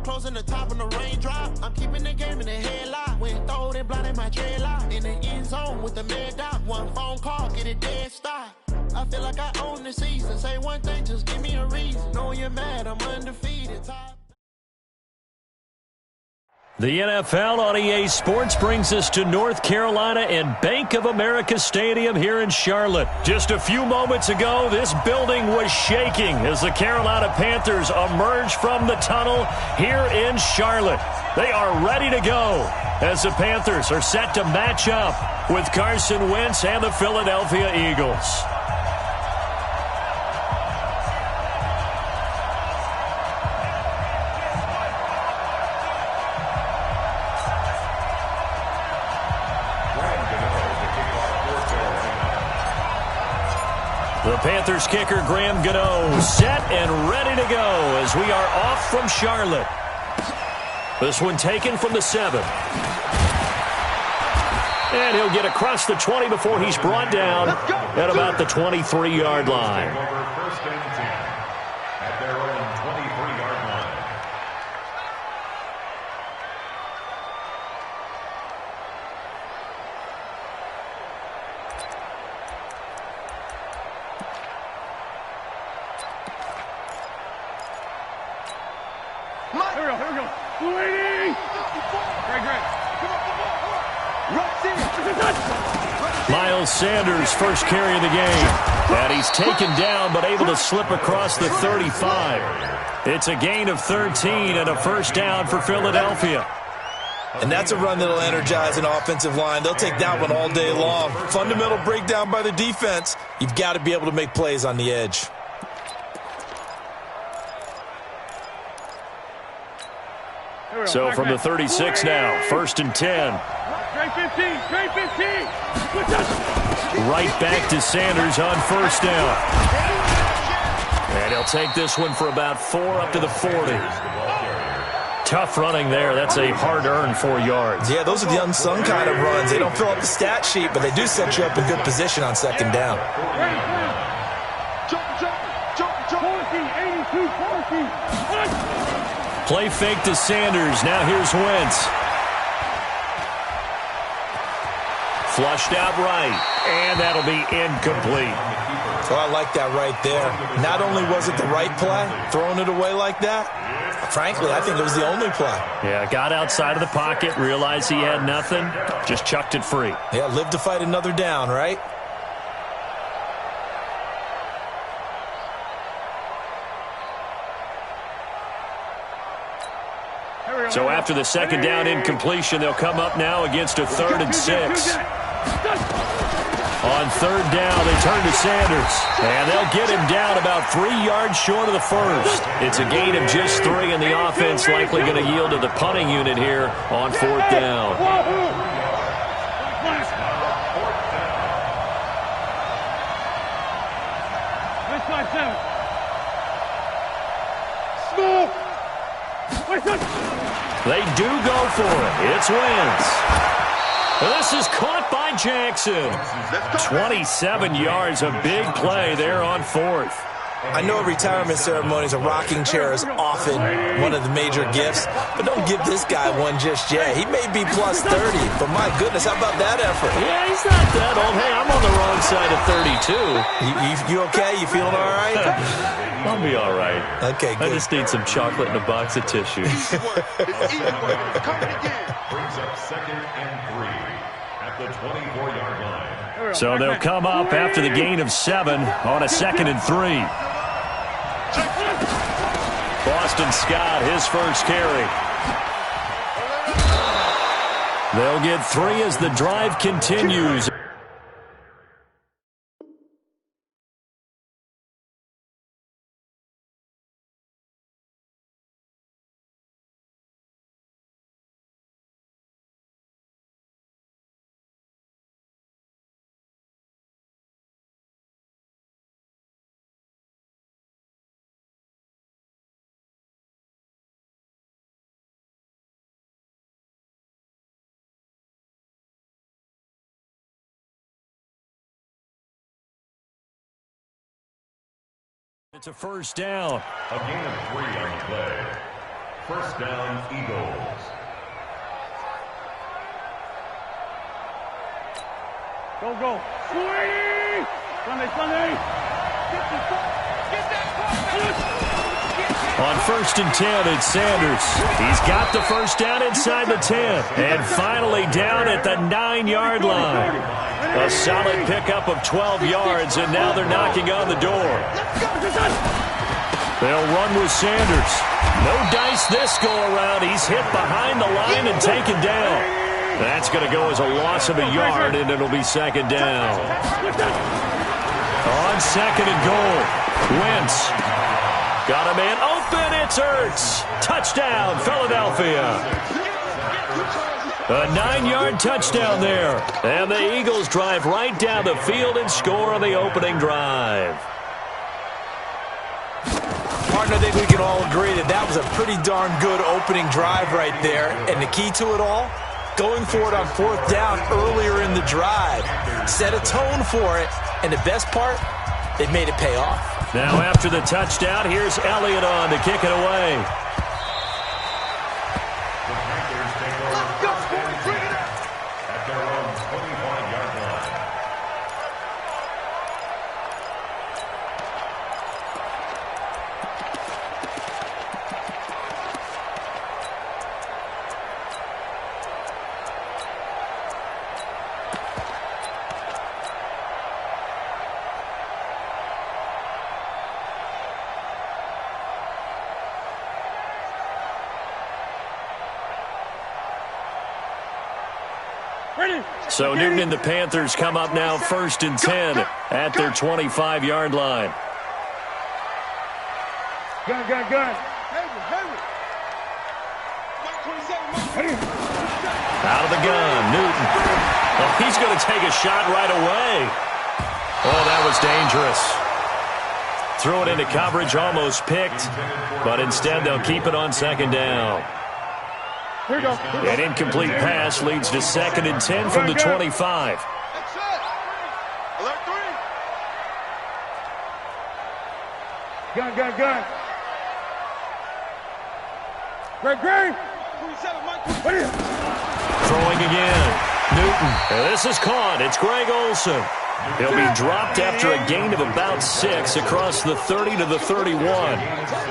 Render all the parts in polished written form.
closing the top on the raindrop. I'm keeping the game in the headlock. When throwed and blinded my dreadlock. In the end zone with the mad dot. One phone call, get it dead stop. I feel like I own the season. Say one thing, just give me a reason. Knowing you're mad, I'm undefeated. The NFL on EA Sports brings us to North Carolina and Bank of America Stadium here in Charlotte. Just a few moments ago, this building was shaking as the Carolina Panthers emerged from the tunnel here in Charlotte. They are ready to go as the Panthers are set to match up with Carson Wentz and the Philadelphia Eagles. The Panthers kicker, Graham Gano, set and ready to go as we are off from Charlotte. This one taken from the 7. And he'll get across the 20 before he's brought down at about the 23-yard line. First and 10 at their own 23-yard line. Here we go. Waiting. Great. Miles Sanders, first carry of the game. And he's taken down, but able to slip across the 35. It's a gain of 13 and a first down for Philadelphia. And that's a run that'll energize an offensive line. They'll take that one all day long. Fundamental breakdown by the defense. You've got to be able to make plays on the edge. So from the 36 now, first and 10. Straight 15. Right back to Sanders on first down. And he'll take this one for about 4 up to the 40. Tough running there. That's a hard-earned 4 yards. Yeah, those are the unsung kind of runs. They don't fill up the stat sheet, but they do set you up in good position on second down. Play fake to Sanders. Now here's Wentz. Flushed out right, and that'll be incomplete. Oh, I like that right there. Not only was it the right play, throwing it away like that, frankly, I think it was the only play. Yeah, got outside of the pocket, realized he had nothing, just chucked it free. Yeah, live to fight another down, right? So after the second down incompletion, they'll come up now against a 3rd and 6. On third down, they turn to Sanders. And they'll get him down about 3 yards short of the first. It's a gain of just 3, and the offense likely going to yield to the punting unit here on 4th down. They do go for it. It's Wentz. This is caught by Jackson. 27 yards, a big play there on 4th. I know at retirement ceremonies, a rocking chair is often one of the major gifts, but don't give this guy one just yet. He may be plus 30, but my goodness, how about that effort? Yeah, he's not that old. Hey, I'm on the wrong side of 32. You okay? You feeling all right? I'll be all right. Okay, good. I just need some chocolate and a box of tissues. Brings up 2nd and 3 at the 24-yard line. So they'll come up after the gain of 7 on a 2nd and 3. Boston Scott, his first carry. They'll get 3 as the drive continues. It's a first down. A gain of 3 on the play. First down, Eagles. Go, go. Swing! Sunday. Get that. On 1st and 10, it's Sanders. He's got the first down inside the 10. And finally down at the 9-yard line. A solid pickup of 12 yards, and now they're knocking on the door. They'll run with Sanders. No dice this go-around. He's hit behind the line and taken down. That's going to go as a loss of a yard, and it'll be second down. On 2nd and goal, Wentz. Got a man open. It's Ertz. Touchdown, Philadelphia. A 9-yard touchdown there. And the Eagles drive right down the field and score on the opening drive. Partner, I think we can all agree that that was a pretty darn good opening drive right there. And the key to it all, going for it on 4th down earlier in the drive. Set a tone for it. And the best part, they made it pay off. Now after the touchdown, here's Elliott on to kick it away. At their own 25-yard line. So Newton and the Panthers come up now 1st and 10 at their 25-yard line. Gun. Out of the gun, Newton. Oh, he's going to take a shot right away. Oh, that was dangerous. Threw it into coverage, almost picked, but instead they'll keep it on 2nd down. Here we go. An incomplete pass leads to 2nd and 10 from the 25. Alert 3. Gun. Greg. Throwing again. Newton. This is caught. It's Greg Olsen. He'll be dropped after a gain of about 6 across the 30 to the 31.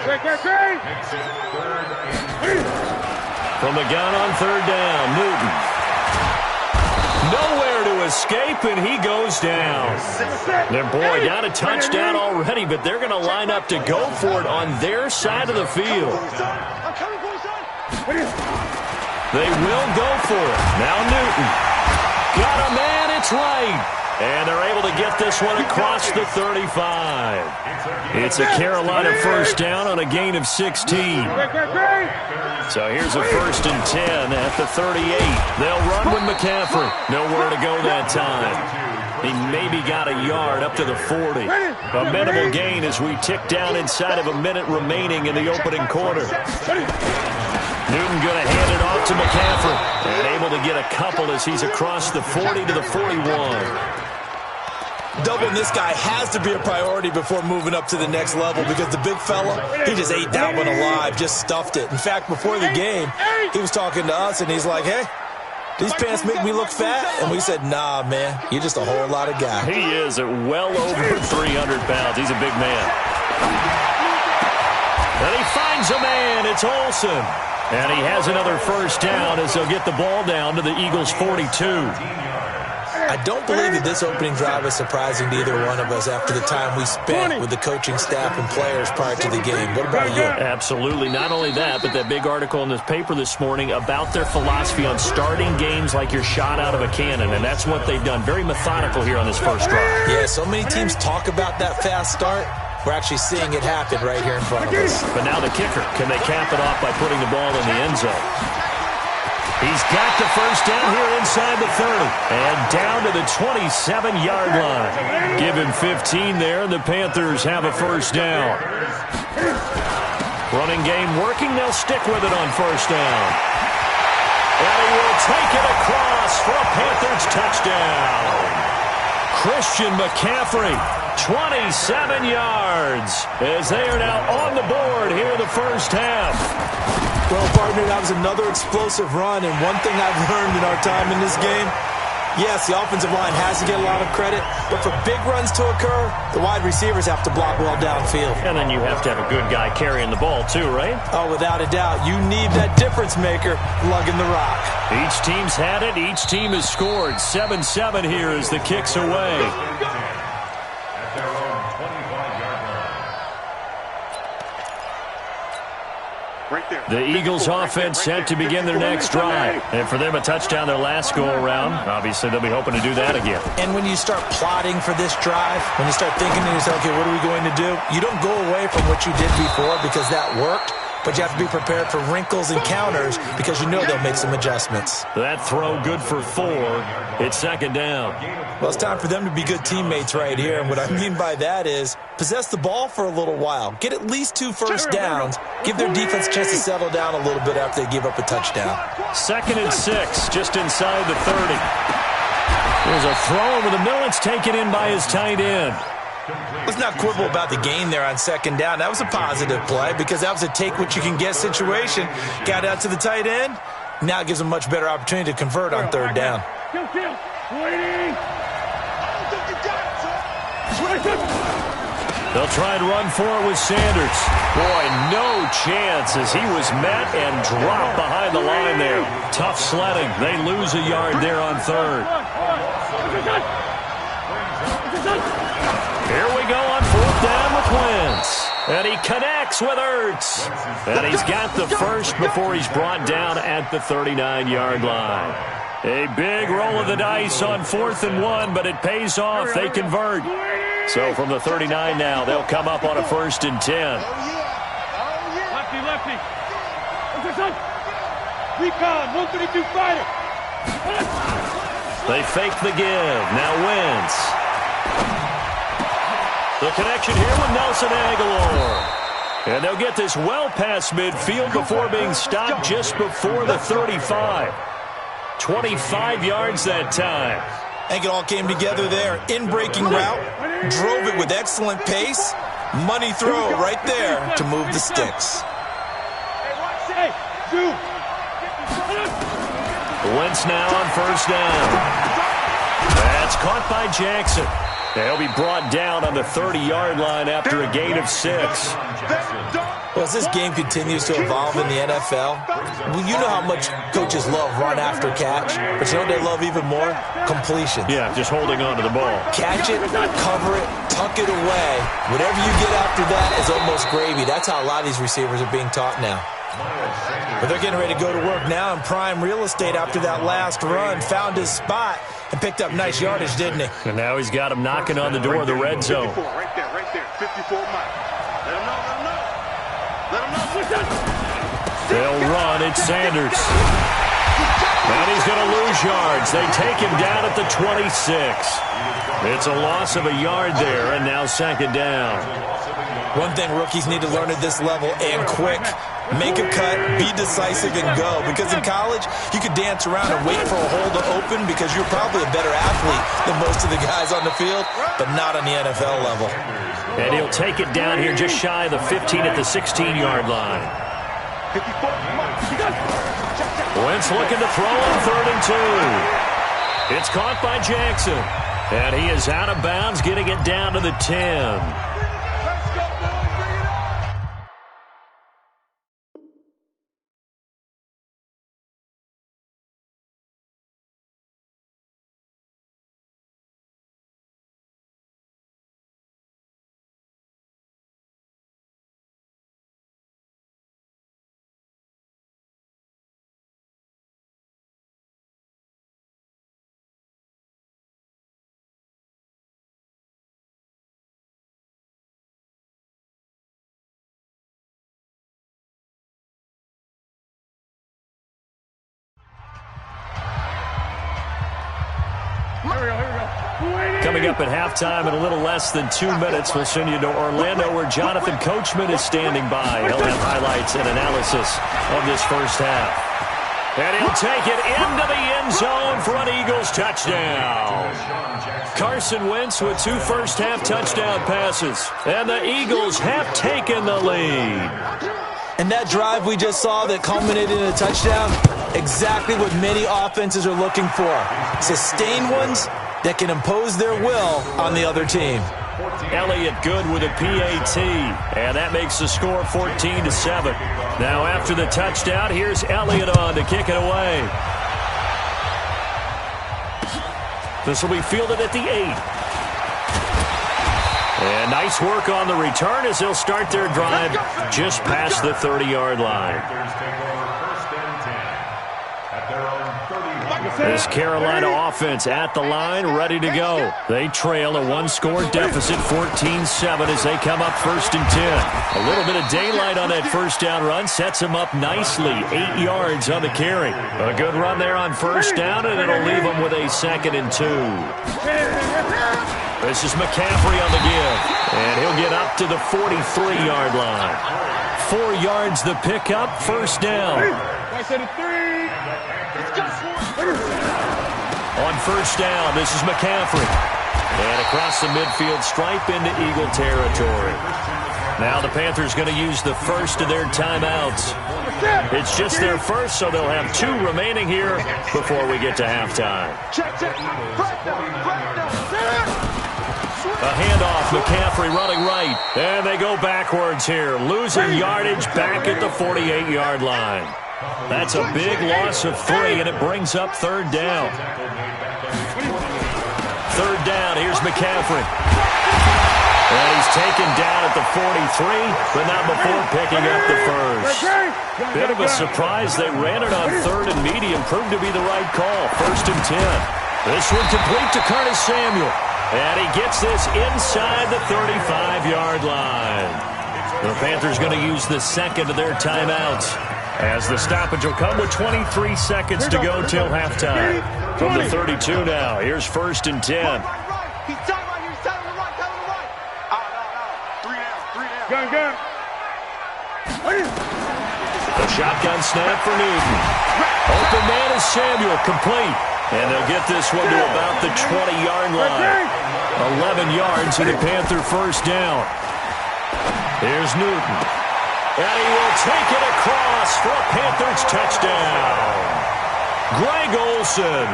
Greg. From the gun on 3rd down, Newton. Nowhere to escape, and he goes down. Their boy got a touchdown already, but they're going to line up to go for it on their side of the field. They will go for it. Now Newton. Got a man, it's right. And they're able to get this one across the 35. It's a Carolina first down on a gain of 16. So here's a 1st and 10 at the 38. They'll run with McCaffrey. Nowhere to go that time. He maybe got a yard up to the 40. A minimal gain as we tick down inside of a minute remaining in the opening quarter. Newton going to hand it off to McCaffrey. And able to get a couple as he's across the 40 to the 41. Doubling this guy has to be a priority before moving up to the next level because the big fella, he just ate that one alive, just stuffed it. In fact, before the game, he was talking to us, and he's like, hey, these pants make me look fat? And we said, nah, man, you're just a whole lot of guy. He is at well over 300 pounds. He's a big man. And he finds a man. It's Olsen. And he has another first down as they'll get the ball down to the Eagles' 42. I don't believe that this opening drive is surprising to either one of us after the time we spent with the coaching staff and players prior to the game. What about you? Absolutely. Not only that, but that big article in this paper this morning about their philosophy on starting games like you're shot out of a cannon, and that's what they've done. Very methodical here on this first drive. Yeah, so many teams talk about that fast start. We're actually seeing it happen right here in front of us. But now the kicker. Can they cap it off by putting the ball in the end zone? He's got the first down here inside the 30. And down to the 27-yard line. Give him 15 there, and the Panthers have a first down. Running game working. They'll stick with it on first down. And he will take it across for a Panthers touchdown. Christian McCaffrey, 27 yards, as they are now on the board here in the first half. Well, partner, that was another explosive run, and one thing I've learned in our time in this game, yes, the offensive line has to get a lot of credit, but for big runs to occur, the wide receivers have to block well downfield. And then you have to have a good guy carrying the ball too, right? Oh, without a doubt. You need that difference maker lugging the rock. Each team's had it. Each team has scored. 7-7 here as the kick's away. At their own 25-yard line. Right there. The Eagles offense set to begin their next drive. And for them, a touchdown their last go-around. Obviously, they'll be hoping to do that again. And when you start plotting for this drive, when you start thinking to yourself, okay, what are we going to do? You don't go away from what you did before because that worked, but you have to be prepared for wrinkles and counters because you know they'll make some adjustments. That throw good for 4. It's second down. Well, it's time for them to be good teammates right here. And what I mean by that is possess the ball for a little while. Get at least 2 first downs. Give their defense a chance to settle down a little bit after they give up a touchdown. 2nd and 6, just inside the 30. There's a throw over the middle. It's taken in by his tight end. Let's not quibble about the gain there on 2nd down. That was a positive play because that was a take-what-you-can-get situation. Got out to the tight end. Now it gives them a much better opportunity to convert on 3rd down. They'll try and run for it with Sanders. Boy, no chance as he was met and dropped behind the line there. Tough sledding. They lose a yard there on 3rd. Here we go on 4th down with Wentz. And he connects with Ertz. And he's got the first before he's brought down at the 39-yard line. A big roll of the dice on 4th and 1, but it pays off. They convert. So from the 39 now, they'll come up on a 1st and 10. Lefty. Recon, 132 fighter. They fake the give. Now Wentz. The connection here with Nelson Aguilar. And they'll get this well past midfield before being stopped just before the 35. 25 yards that time. I think it all came together there. In-breaking route, drove it with excellent pace. Money throw right there to move the sticks. Wentz now on 1st down. That's caught by Jackson. They'll be brought down on the 30-yard line after a gain of 6. Well, as this game continues to evolve in the NFL, well, you know how much coaches love run after catch, but you know what they love even more? Completion. Yeah, just holding on to the ball. Catch it, cover it, tuck it away. Whatever you get after that is almost gravy. That's how a lot of these receivers are being taught now. But they're getting ready to go to work now in prime real estate after that last run. Found his spot and picked up nice yardage, didn't he? And now he's got him knocking on the door of the red zone. Right there, 54 miles. Let him know. They'll run. It's Sanders. And he's going to lose yards. They take him down at the 26. It's a loss of a yard there, and now 2nd down. One thing rookies need to learn at this level, and quick. Make a cut, be decisive, and go. Because in college, you could dance around and wait for a hole to open because you're probably a better athlete than most of the guys on the field, but not on the NFL level. And he'll take it down here just shy of the 15 at the 16-yard line. Wentz looking to throw on 3rd and 2. It's caught by Jackson. And he is out of bounds, getting it down to the 10. Coming up at halftime in a little less than 2 minutes, we'll send you to Orlando where Jonathan Coachman is standing by. He'll have highlights and analysis of this first half. And he'll take it into the end zone for an Eagles touchdown. Carson Wentz with 2 first-half touchdown passes. And the Eagles have taken the lead. And that drive we just saw that culminated in a touchdown, exactly what many offenses are looking for. Sustained ones that can impose their will on the other team. Elliott good with a PAT, and that makes the score 14-7. Now after the touchdown, here's Elliott on to kick it away. This will be fielded at the 8. And nice work on the return as they'll start their drive just past the 30-yard line. This Carolina offense at the line, ready to go. They trail a one-score deficit, 14-7, as they come up 1st and 10. A little bit of daylight on that first down run sets them up nicely. 8 yards on the carry. A good run there on first down, and it'll leave them with a 2nd and 2. This is McCaffrey on the give, and he'll get up to the 43-yard line. 4 yards the pickup, first down. On first down, this is McCaffrey. And across the midfield stripe into Eagle territory. Now the Panthers going to use the first of their timeouts. It's just their first, so they'll have 2 remaining here before we get to halftime. A handoff, McCaffrey running right. And they go backwards here, losing yardage back at the 48-yard line. That's a big loss of 3, and it brings up 3rd down. 3rd down, here's McCaffrey. And he's taken down at the 43, but not before picking up the first. Bit of a surprise. They ran it on 3rd and medium. Proved to be the right call. 1st and 10. This one complete to Curtis Samuel. And he gets this inside the 35-yard line. The Panthers going to use the second of their timeouts, as the stoppage will come with 23 seconds to go till halftime. From the 32 now, here's 1st and 10. The shotgun snap for Newton. Open man is Samuel, complete. And they'll get this one to about the 20-yard line. 11 yards and a Panther first down. Here's Newton. And he will take it across for a Panthers touchdown. Greg Olsen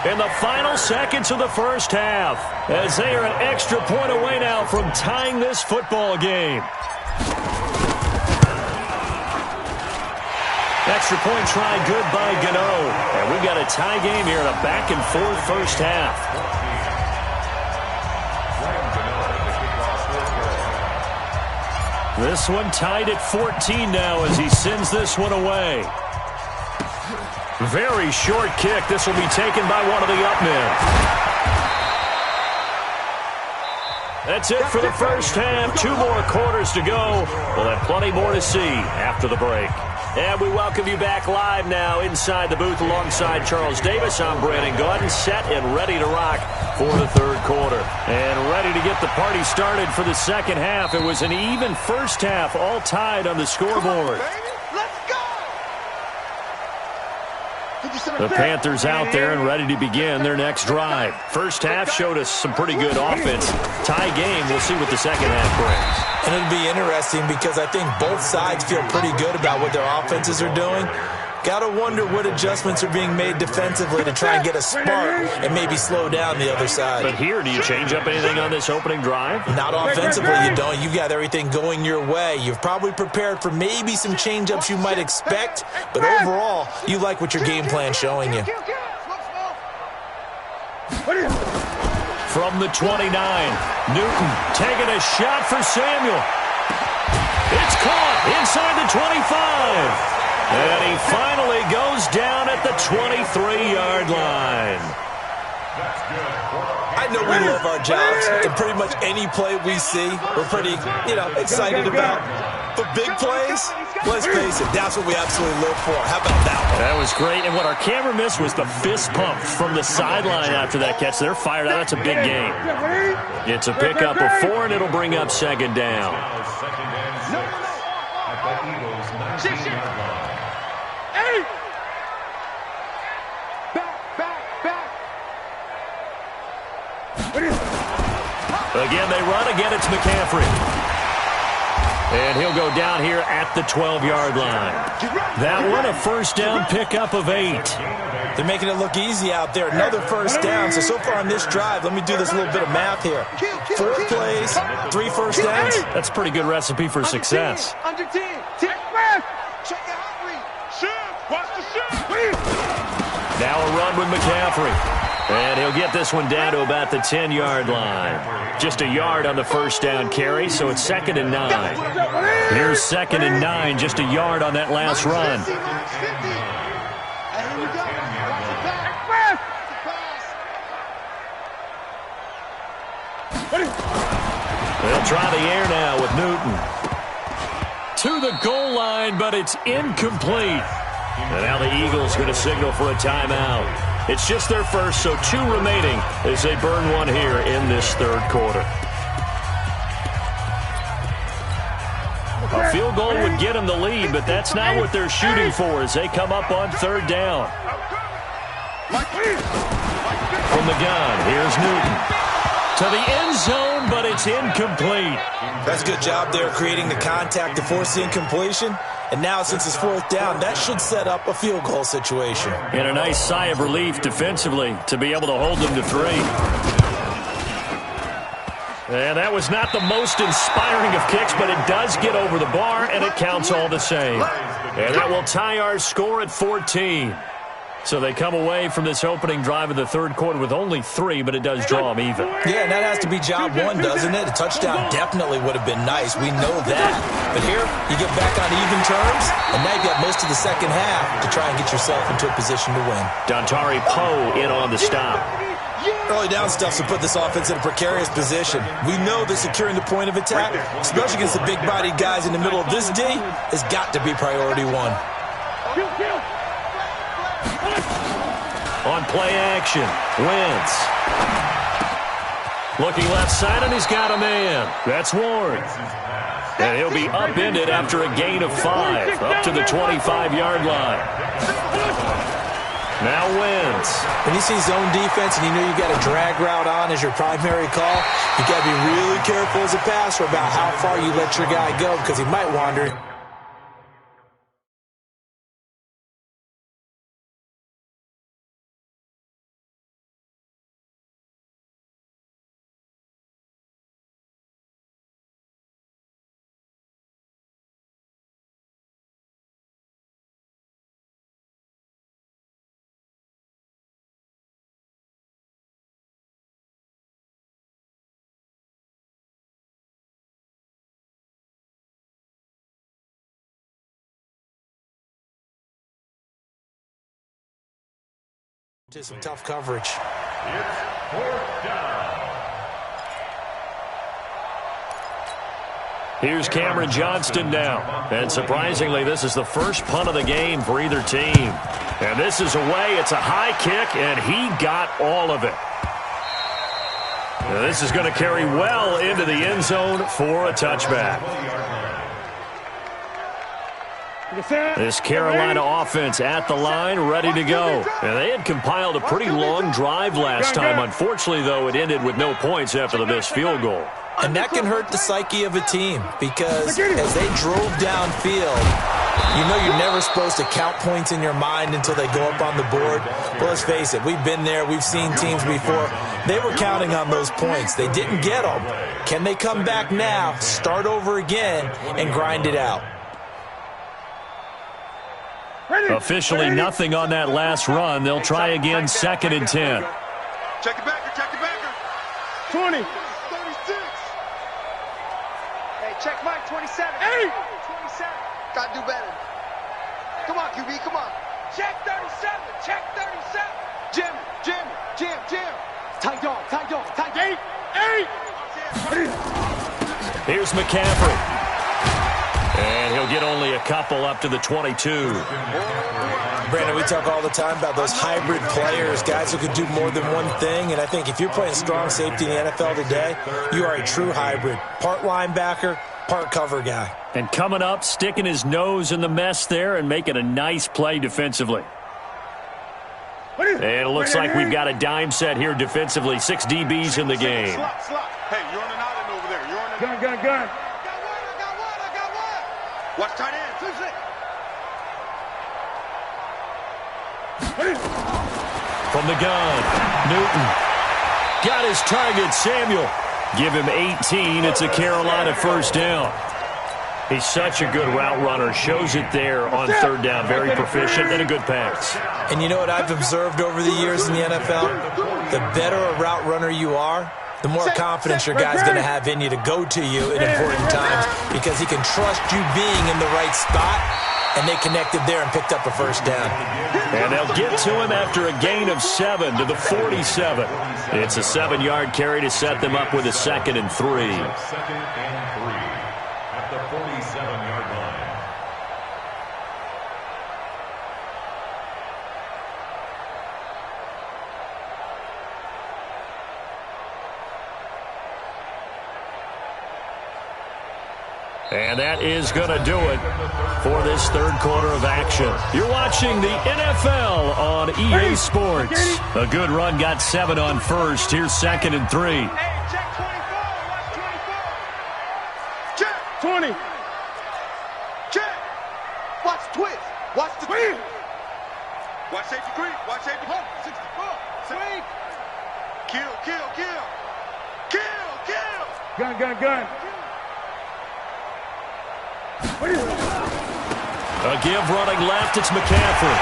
in the final seconds of the first half, as they are an extra point away now from tying this football game. Extra point try good by Gano. And we've got a tie game here in a back-and-forth first half. This one tied at 14 now as he sends this one away. Very short kick. This will be taken by one of the up men. That's it for the first half. 2 more quarters to go. We'll have plenty more to see after the break. And we welcome you back live now inside the booth alongside Charles Davis. I'm Brandon Gordon, set and ready to rock for the 3rd quarter. And ready to get the party started for the second half. It was an even first half, all tied on the scoreboard. The Panthers out there and ready to begin their next drive. First half showed us some pretty good offense. Tie game, we'll see what the second half brings. And it'll be interesting because I think both sides feel pretty good about what their offenses are doing. Got to wonder what adjustments are being made defensively to try and get a spark and maybe slow down the other side. But here, do you change up anything on this opening drive? Not offensively, you don't. You've got everything going your way. You've probably prepared for maybe some change-ups you might expect, but overall, you like what your game plan's showing you. From the 29, Newton taking a shot for Samuel. It's caught inside the 25. And he finally goes down at the 23-yard line. I know we love our jobs, and pretty much any play we see, we're pretty, excited about. But big plays, let's face it, that's what we absolutely live for. How about that one? That was great, and what our camera missed was the fist pump from the sideline after that catch. They're fired out. That's a big game. It's a pickup of 4, and it'll bring up 2nd down. Again, they run. Again, it's McCaffrey. And he'll go down here at the 12-yard line. That one, a first down pickup of 8. They're making it look easy out there. Another first down. So far on this drive, let me do this little bit of math here. 4 plays, 3 first downs. That's a pretty good recipe for success. Under 10. Check it out, read. Shoot. Watch the shoot. Now a run with McCaffrey. And he'll get this one down to about the 10-yard line. Just a yard on the first down carry, so it's 2nd and 9. Here's 2nd and 9, just a yard on that last run. They'll try the air now with Newton. To the goal line, but it's incomplete. And now the Eagles going to signal for a timeout. It's just their first, so 2 remaining as they burn one here in this third quarter. A field goal would get them the lead, but that's not what they're shooting for as they come up on 3rd down. From the gun, here's Newton. To the end zone, but it's incomplete. That's a good job there creating the contact to force the incompletion. And now, since it's 4th down, that should set up a field goal situation. And a nice sigh of relief defensively to be able to hold them to 3. And that was not the most inspiring of kicks, but it does get over the bar, and it counts all the same. And that will tie our score at 14. So they come away from this opening drive of the third quarter with only 3, but it does draw them even. Yeah, and that has to be job 1, doesn't it? A touchdown definitely would have been nice. We know that. But here, you get back on even terms, and now you got most of the second half to try and get yourself into a position to win. Dontari Poe in on the stop. Early down stuff to put this offense in a precarious position. We know that securing the point of attack, especially against the big-bodied guys in the middle of this D, has got to be priority 1. On play action, Wentz. Looking left side, and he's got a man. That's Ward. And he'll be upended after a gain of 5, up to the 25-yard line. Now Wentz. When you see zone defense and you know you got a drag route on as your primary call, you got to be really careful as a passer about how far you let your guy go because he might wander. To some tough coverage. It's 4th down. Here's Cameron Johnston now. And surprisingly, this is the first punt of the game for either team. And this is away. It's a high kick, and he got all of it. Now, this is going to carry well into the end zone for a touchback. This Carolina offense at the line, ready to go. And they had compiled a pretty long drive last time. Unfortunately, though, it ended with no points after the missed field goal. And that can hurt the psyche of a team because as they drove downfield, you know you're never supposed to count points in your mind until they go up on the board. But let's face it, we've been there. We've seen teams before. They were counting on those points. They didn't get them. Can they come back now, start over again, and grind it out? Officially nothing on that last run. They'll try again, 2nd and 10. Check it backer, check it backer. 20. 36. Hey, check Mike, 27. Hey! 27. Gotta do better. Come on, QB, come on. Check 37. Check 37. Jim. Tight dog. Eight. Here's McCaffrey. And he'll get only a couple up to the 22. Brandon, we talk all the time about those hybrid players, guys who can do more than one thing. And I think if you're playing strong safety in the NFL today, you are a true hybrid. Part linebacker, part cover guy. And coming up, sticking his nose in the mess there and making a nice play defensively. And it looks like we've got a dime set here defensively. 6 DBs in the game. Slot. Hey, you're on an island over there. You're on an Gun. Watch tight end. From the gun, Newton got his target, Samuel. Give him 18. It's a Carolina first down. He's such a good route runner. Shows it there on third down. Very proficient and a good pass. And you know what I've observed over the years in the NFL? The better a route runner you are, the more confidence your guy's going to have in you to go to you in important times because he can trust you being in the right spot, and they connected there and picked up a first down. And they'll get to him after a gain of 7 to the 47. It's a 7-yard carry to set them up with a 2nd and 3. 2nd and 3 at the 47-yard line. And that is going to do it for this third quarter of action. You're watching the NFL on EA Sports. A good run got 7 on first. Here's 2nd and 3. Hey, check 24. Watch 24. Check 20. Check. Watch twist. Watch the twist. Watch safety creep. Watch safety creep. 64. Sweep. Kill, kill, kill. Kill, kill. Gun. A give running left, it's McCaffrey.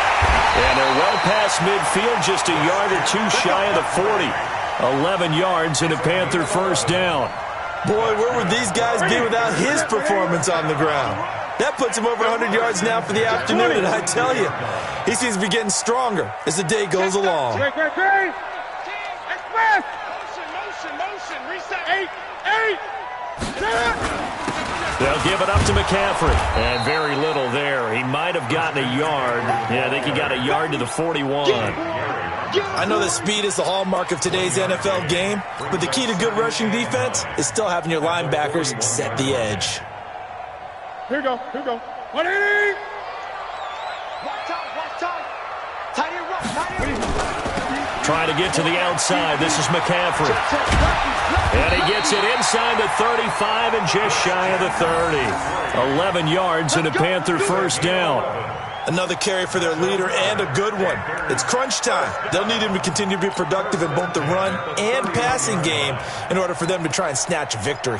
And they're well past midfield, just a yard or 2 shy of the 40. 11 yards and a Panther first down. Boy, where would these guys be without his performance on the ground? That puts him over 100 yards now for the afternoon, and I tell you, he seems to be getting stronger as the day goes along. Express. Motion. Reset. 8. They'll give it up to McCaffrey. And very little there. He might have gotten a yard. Yeah, I think he got a yard to the 41. I know that speed is the hallmark of today's NFL game, but the key to good rushing defense is still having your linebackers set the edge. Here we go. 180. Watch time. Tight end rush. Trying to get to the outside. This is McCaffrey. And he gets it inside the 35 and just shy of the 30. 11 yards and a Panther first down. Another carry for their leader and a good one. It's crunch time. They'll need him to continue to be productive in both the run and passing game in order for them to try and snatch a victory.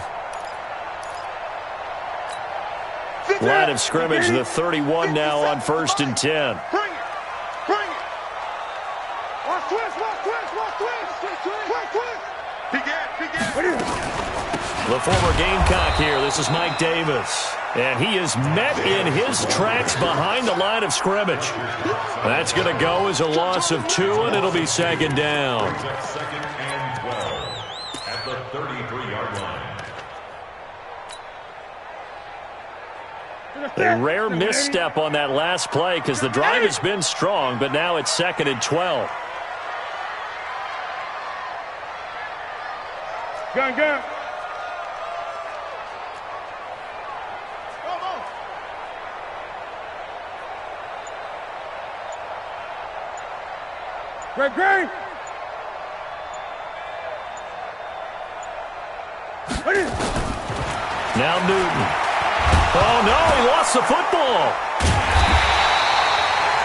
Line of scrimmage, the 31 now on 1st and 10. Bring it. Watch twist. Peek it. The former Gamecock here. This is Mike Davis. And he is met in his tracks behind the line of scrimmage. That's going to go as a loss of 2, and it'll be 2nd down. 2nd and 12 at the 33-yard line. A rare misstep on that last play because the drive has been strong, but now it's 2nd and 12. Gun. Greg. Now Newton. Oh, no, he lost the football.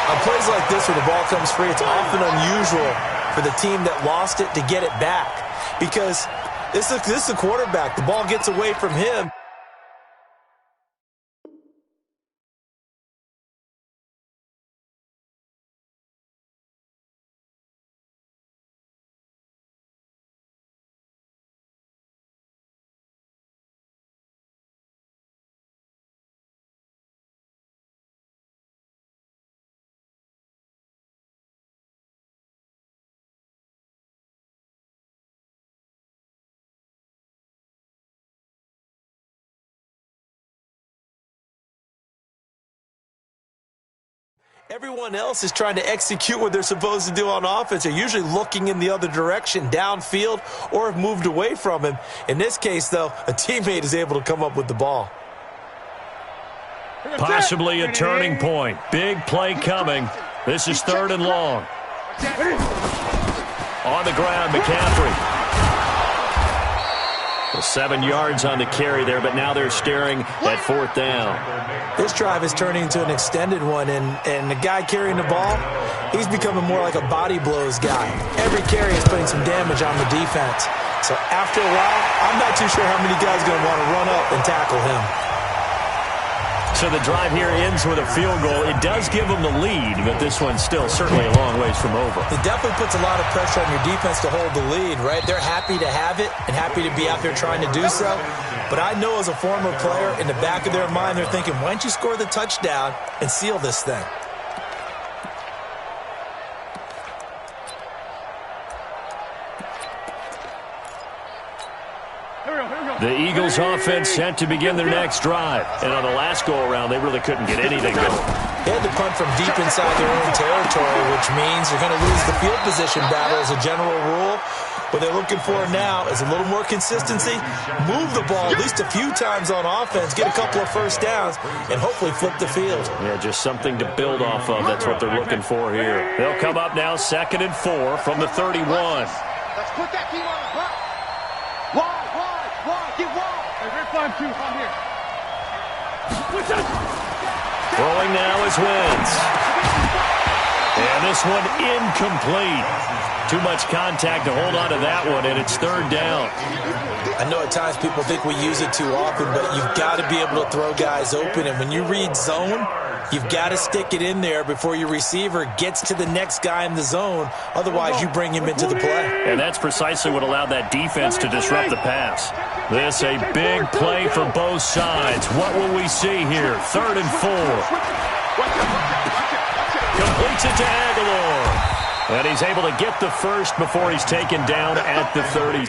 On plays like this where the ball comes free, it's often unusual for the team that lost it to get it back because this is the quarterback. The ball gets away from him. Everyone else is trying to execute what they're supposed to do on offense. They're usually looking in the other direction, downfield, or have moved away from him. In this case, though, a teammate is able to come up with the ball. Possibly a turning point. Big play coming. This is 3rd and long. On the ground, McCaffrey. Well, 7 yards on the carry there, but now they're staring at 4th down. This drive is turning into an extended one, and the guy carrying the ball, he's becoming more like a body blows guy. Every carry is putting some damage on the defense. So after a while, I'm not too sure how many guys are going to want to run up and tackle him. So the drive here ends with a field goal. It does give them the lead, but this one's still certainly a long ways from over. It definitely puts a lot of pressure on your defense to hold the lead, right? They're happy to have it and happy to be out there trying to do so. But I know as a former player, in the back of their mind, they're thinking, why don't you score the touchdown and seal this thing? The Eagles offense set to begin their next drive. And on the last go-around, they really couldn't get anything going. They had to punt from deep inside their own territory, which means they're going to lose the field position battle as a general rule. What they're looking for now is a little more consistency, move the ball at least a few times on offense, get a couple of first downs, and hopefully flip the field. Yeah, just something to build off of. That's what they're looking for here. They'll come up now 2nd and 4 from the 31. Let's put that team on the block. Wide, get wide. Hey, we're 5-2 from here. Throwing now is Wentz. And this one incomplete. Too much contact to hold on to that one, and it's 3rd down. I know at times people think we use it too often, but you've got to be able to throw guys open. And when you read zone, you've got to stick it in there before your receiver gets to the next guy in the zone. Otherwise, you bring him into the play. And that's precisely what allowed that defense to disrupt the pass. This a big play for both sides. What will we see here? 3rd and 4. Completes it to Aguilar. And he's able to get the first before he's taken down at the 30.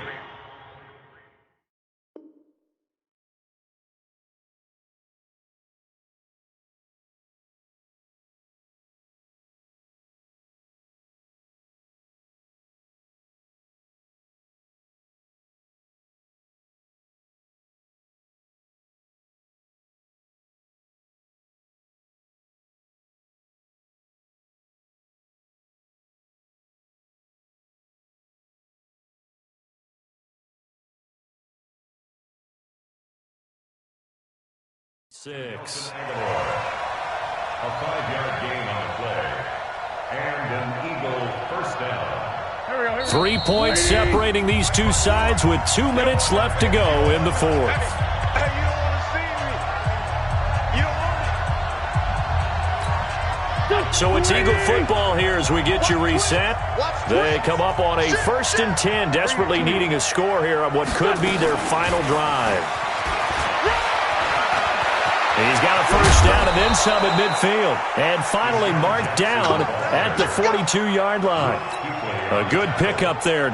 Six. A 5-yard gain on the play. And an Eagle first down. 3 points separating these two sides with 2 minutes left to go in the 4th. Hey, you don't want to see me. You don't want me. So it's Eagle football here as we get you reset. They come up on a 1st and 10, desperately needing a score here on what could be their final drive. He's got a first down and then some at midfield. And finally marked down at the 42-yard line. A good pickup there.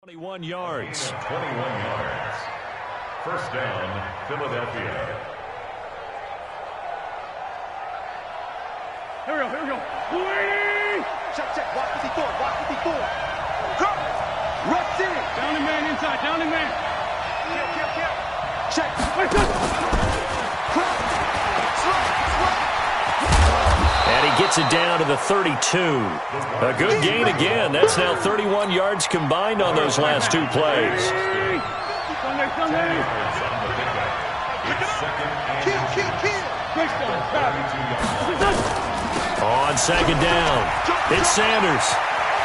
21 yards. 21 yards. First down, Philadelphia. Here we go. Check. Watch 54. Go. Rush in. Down the man inside. Kill. Check. And he gets it down to the 32. A good gain again. That's now 31 yards combined on those last 2 plays. On 2nd down, it's Sanders.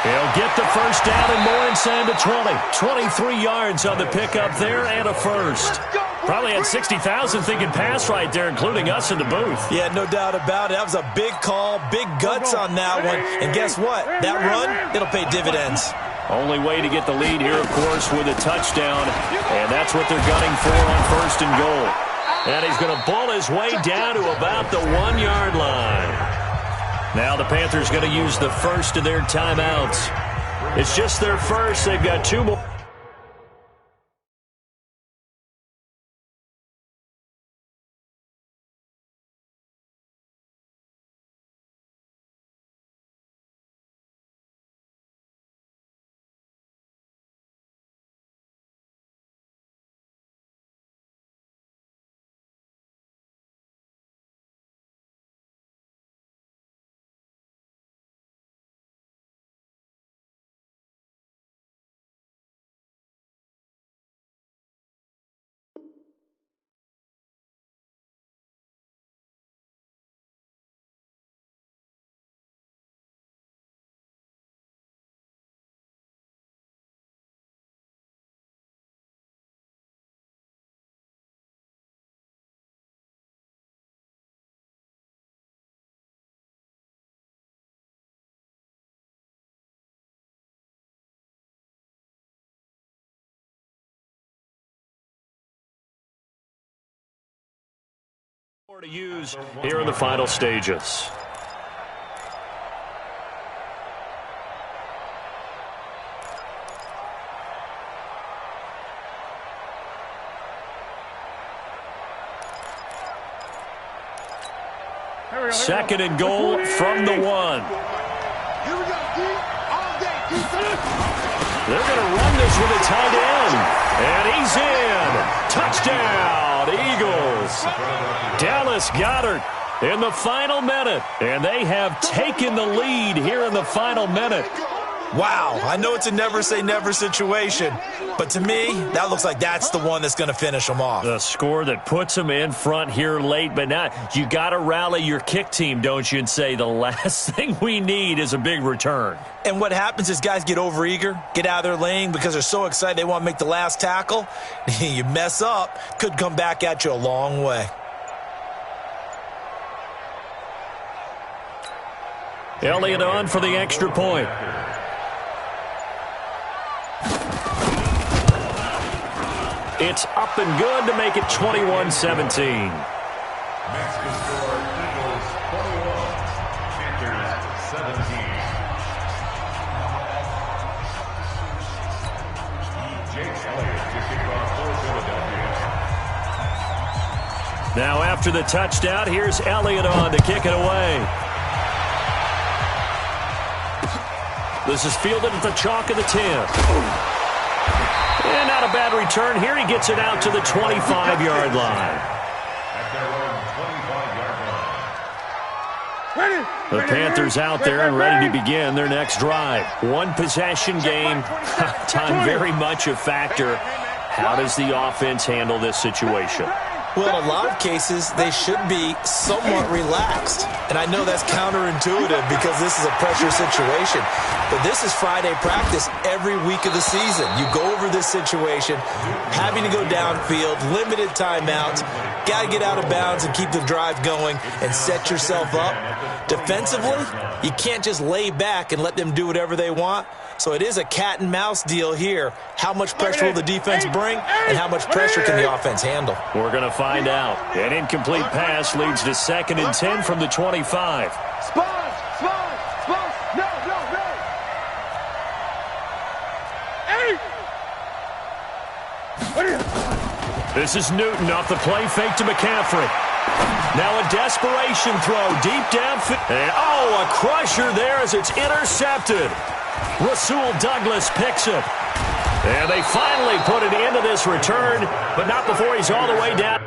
He'll get the first down and more inside the 20. 23 yards on the pickup there and a first. Probably had 60,000 thinking pass right there, including us in the booth. Yeah, no doubt about it. That was a big call, big guts on that one. And guess what? That run, it'll pay dividends. Only way to get the lead here, of course, with a touchdown. And that's what they're gunning for on 1st and goal. And he's going to ball his way down to about the 1-yard line. Now the Panthers going to use the first of their timeouts. It's just their first. They've got 2 more. To use here in the final stages. Second and goal from the 1. They're going to run this with a tight end. And he's in. Touchdown, Eagles. Dallas Goedert in the final minute. And they have taken the lead here in the final minute. Wow, I know it's a never-say-never situation, but to me, that looks like that's the one that's going to finish them off. The score that puts them in front here late, but now you got to rally your kick team, don't you, and say the last thing we need is a big return. And what happens is guys get overeager, get out of their lane because they're so excited they want to make the last tackle. You mess up, could come back at you a long way. Elliott on for the extra point. It's up and good to make it 21-17. Mexican score, Eagles 21, Panthers 17. Jake Elliott to kick off for Philadelphia. Now after the touchdown, here's Elliott on to kick it away. This is fielded at the chalk of the 10. And not a bad return here. He gets it out to the 25-yard line. At their own 25-yard line. The Panthers out there and ready to begin their next drive. One possession game. Time very much a factor. How does the offense handle this situation? Well, in a lot of cases, they should be somewhat relaxed. And I know that's counterintuitive because this is a pressure situation. But this is Friday practice every week of the season. You go over this situation, having to go downfield, limited timeouts, got to get out of bounds and keep the drive going and set yourself up. Defensively, you can't just lay back and let them do whatever they want. So it is a cat and mouse deal here. How much pressure will the defense bring and how much pressure can the offense handle? We're going to find out. An incomplete pass leads to 2nd and 10 from the 25. This is Newton off the play fake to McCaffrey. Now a desperation throw deep downfield. And a crusher there as it's intercepted. Rasul Douglas picks it. And they finally put an end to this return, but not before he's all the way down.